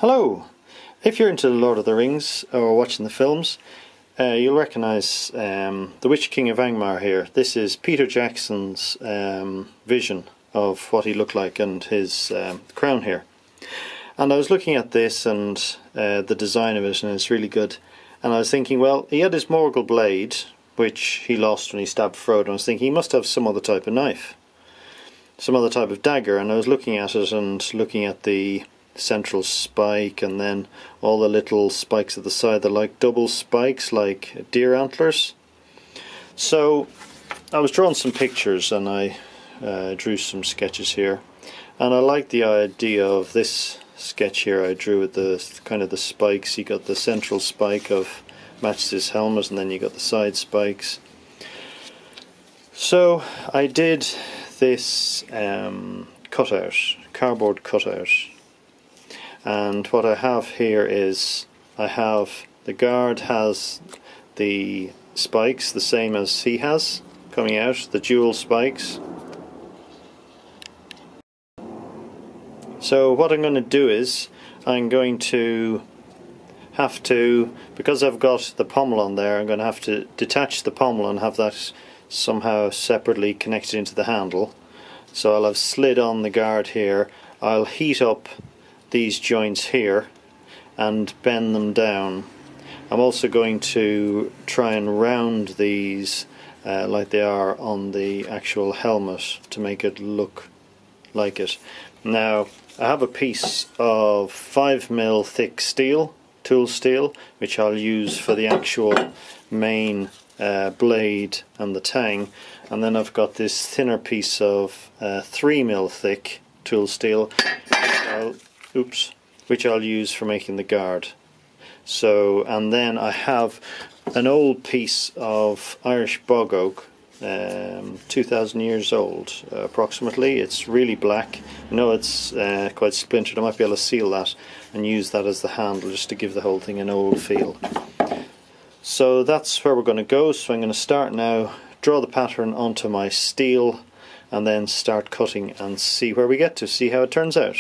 Hello! If you're into the Lord of the Rings or watching the films, you'll recognise the Witch King of Angmar here. This is Peter Jackson's vision of what he looked like and his crown here. And I was looking at this and the design of it, and it's really good. And I was thinking, well, he had his Morgul blade, which he lost when he stabbed Frodo, and I was thinking he must have some other type of knife, some other type of dagger. And I was looking at it and looking at the central spike and then all the little spikes at the side. They're like double spikes, like deer antlers. So I was drawing some pictures and I drew some sketches here, and I like the idea of this sketch here I drew with the kind of the spikes. You got the central spike of matches his helmet, and then you got the side spikes. So I did this cutout, cardboard cutout. And what I have here is, I have the guard has the spikes the same as he has coming out, the dual spikes. So what I'm going to do is, I'm going to have to, because I've got the pommel on there, I'm going to have to detach the pommel and have that somehow separately connected into the handle. So I'll have slid on the guard here. I'll heat up these joints here and bend them down. I'm also going to try and round these like they are on the actual helmet to make it look like it. Now I have a piece of 5mm thick steel, tool steel, which I'll use for the actual main blade and the tang, and then I've got this thinner piece of 3mm thick tool steel, which I'll use for making the guard. So, and then I have an old piece of Irish bog oak, 2,000 years old approximately. It's really black. I know it's quite splintered. I might be able to seal that and use that as the handle just to give the whole thing an old feel. So that's where we're going to go. So I'm going to start now, draw the pattern onto my steel, and then start cutting and see where we get to, see how it turns out.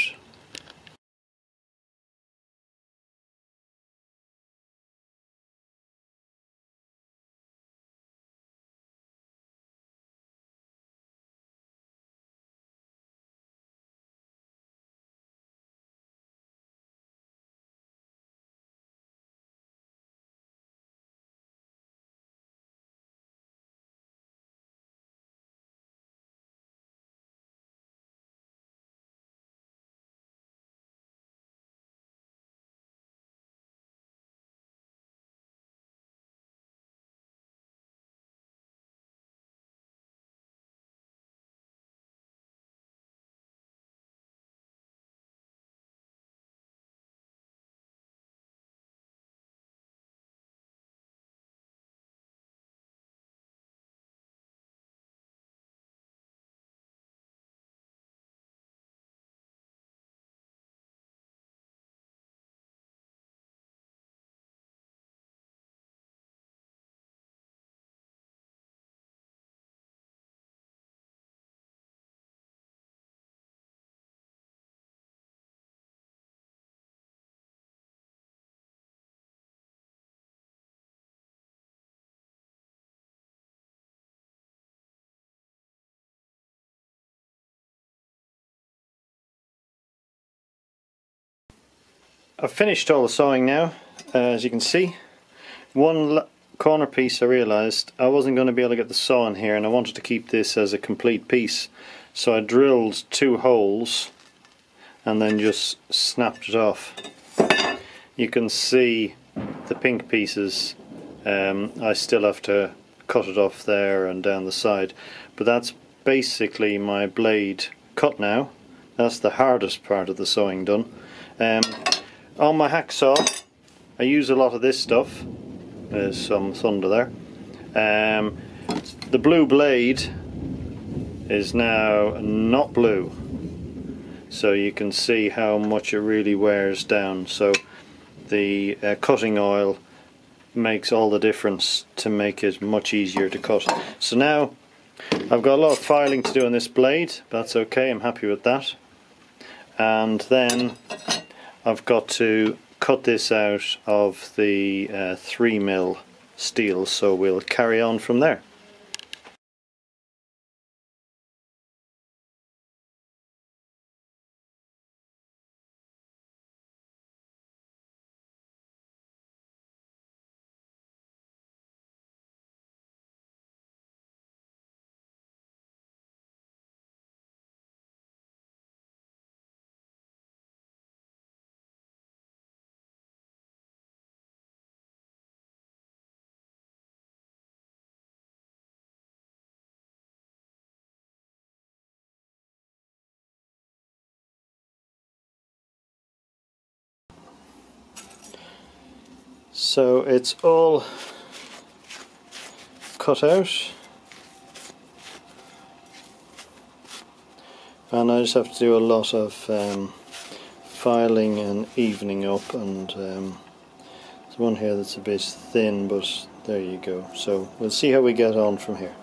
I've finished all the sewing now, as you can see. One corner piece I realised I wasn't going to be able to get the saw in here, and I wanted to keep this as a complete piece, so I drilled 2 holes and then just snapped it off. You can see the pink pieces. I still have to cut it off there and down the side, but that's basically my blade cut now. That's the hardest part of the sewing done. On my hacksaw I use a lot of this stuff. There's some thunder there. The blue blade is now not blue, so you can see how much it really wears down. So the cutting oil makes all the difference to make it much easier to cut. So now I've got a lot of filing to do on this blade, but that's okay, I'm happy with that. And then I've got to cut this out of the 3mm steel, so we'll carry on from there. So it's all cut out, and I just have to do a lot of filing and evening up, and there's one here that's a bit thin, but there you go. So we'll see how we get on from here.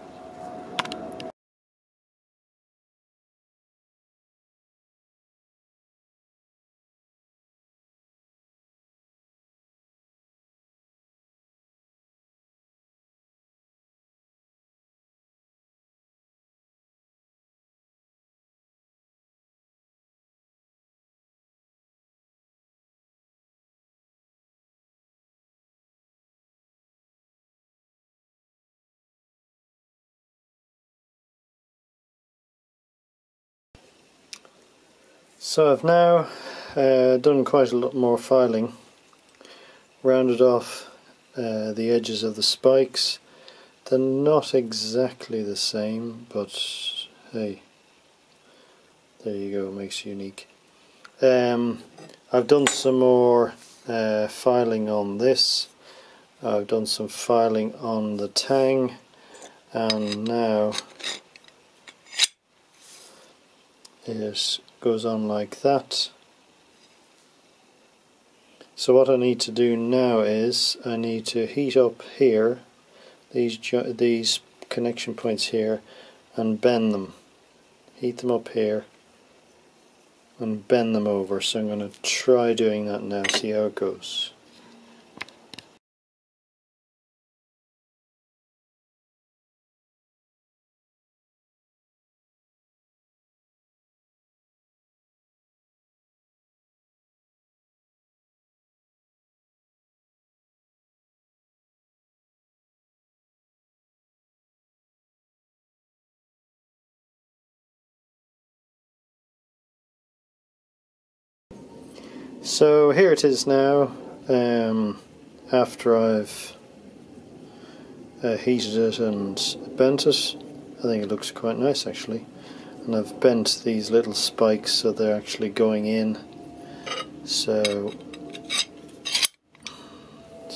So I've now done quite a lot more filing, rounded off the edges of the spikes. They're not exactly the same, but hey, there you go, it makes it unique. I've done some more filing on this. I've done some filing on the tang, and now it goes on like that. So what I need to do now is I need to heat up here these connection points here and bend them. Heat them up here and bend them over. So I'm going to try doing that now, see how it goes. So here it is now, after I've heated it and bent it. I think it looks quite nice actually, and I've bent these little spikes so they're actually going in. So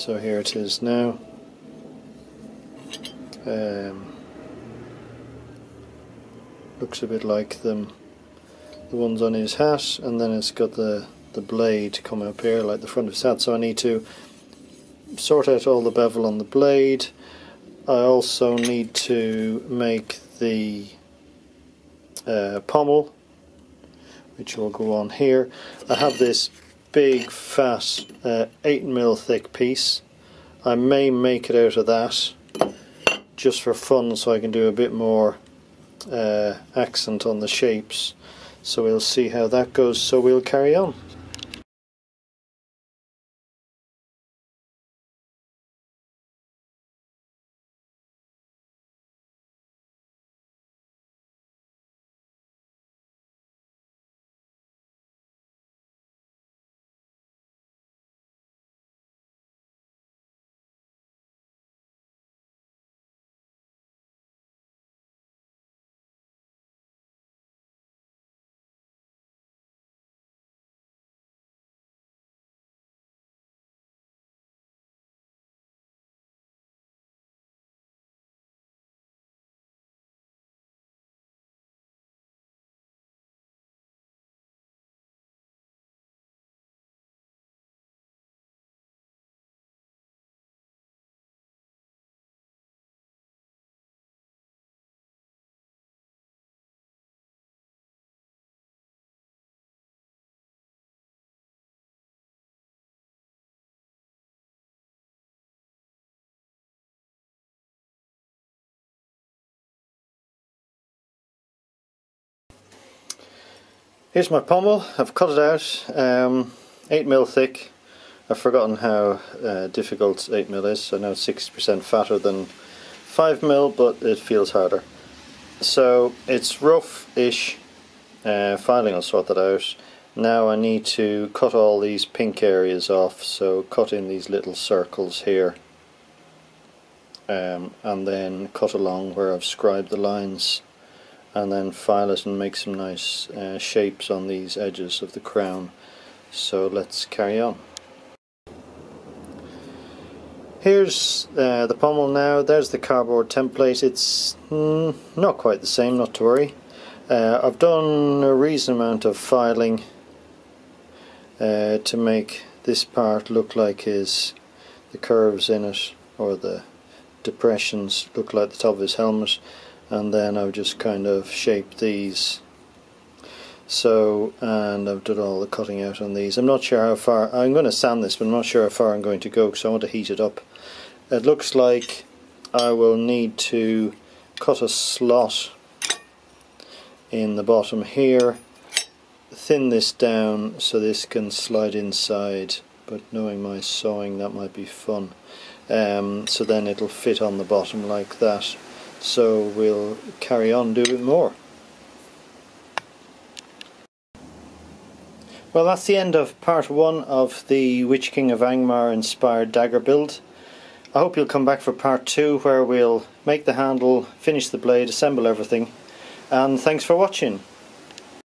here it is now. Looks a bit like the ones on his hat, and then it's got the blade coming up here like the front of his hat, so I need to sort out all the bevel on the blade. I also need to make the pommel, which will go on here. I have this big fat 8mm thick piece. I may make it out of that just for fun, so I can do a bit more accent on the shapes. So we'll see how that goes, so we'll carry on. Here's my pommel. I've cut it out, 8mm thick. I've forgotten how difficult 8mm is. I know it's 60% fatter than 5mm, but it feels harder. So it's rough-ish. Filing will sort that out. Now I need to cut all these pink areas off, so cut in these little circles here, and then cut along where I've scribed the lines, and then file it and make some nice shapes on these edges of the crown. So let's carry on. Here's the pommel now. There's the cardboard template. It's not quite the same, not to worry. I've done a reasonable amount of filing to make this part look like the curves in it, or the depressions look like the top of his helmet, and then I've just kind of shaped these. So, and I've done all the cutting out on these. I'm not sure how far, I'm going to sand this, but I'm not sure how far I'm going to go because I want to heat it up. It looks like I will need to cut a slot in the bottom here, thin this down so this can slide inside, but knowing my sewing, that might be fun. So then it'll fit on the bottom like that. So we'll carry on, do it more. Well, that's the end of part 1 of the Witch King of Angmar inspired dagger build. I hope you'll come back for part 2, where we'll make the handle, finish the blade, assemble everything, and thanks for watching.